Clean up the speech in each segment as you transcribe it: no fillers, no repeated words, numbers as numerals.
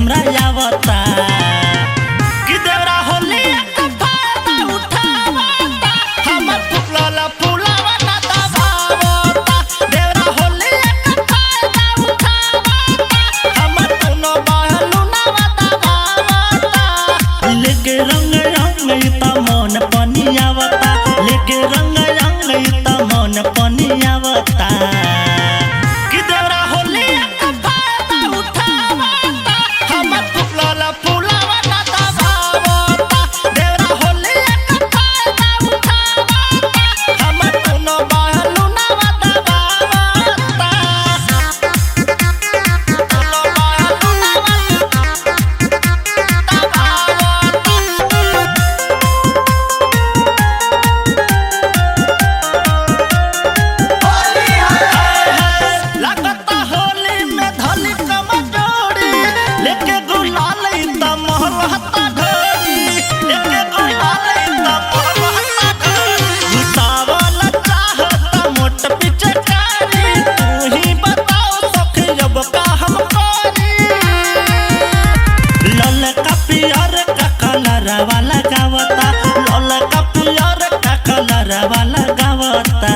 हमरा आवता कि देवरा होली का फायदा उठावता हमर फुलला फुलावा ना दबावता देवरा होली का फायदा उठावता हमर दोनों बहलू ना दबावता लेके रंग रंग त मन पनियावता लेके रंग रंग त मन पनियावता कि देवरा होली का फायदा उठावता हमर फुलला फुलावा ना दबावता देवरा होली का फायदा उठावता हमर दोनों बहलू ना दबावता दोनों बहलू ना लगता होली में धली कमजोरी लेके गुलाल त महलता घड़ी लेके गुलाल त महलता घड़ी घुसावल चाहता मोट पिचकारी तू ही बताओ सखी जब का हम करी लल का पियर का कलर वाला गावता लल का पियर का कलर वाला गावता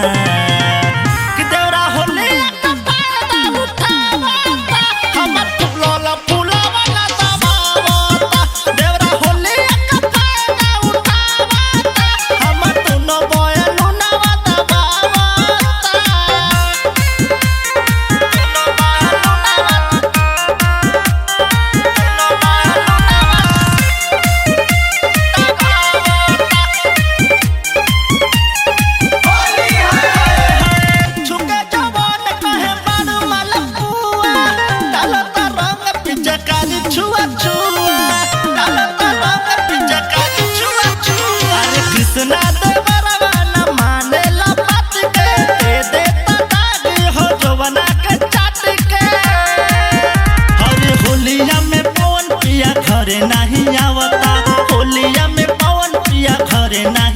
कि देवरा होली का फायदा उठावता हमर फुलला फुलावा ना दबावता देवरा होली का फायदा उठावता हमर दोनों बहलू ना दबावता दोनों बहलू ना छुके जवान कहे बड़ मलपुआ डालता रंग पिचकारी छुआ छुआ डालता रंग पिचकारी छुआ छुआ अरे कृष्णा देवरवा न मानेला बात के दे देता दागी हो जवना के चाट के अरे होलिया में पवन पिया घरे नहीं आवता होलिया में पवन पिया घरे नहीं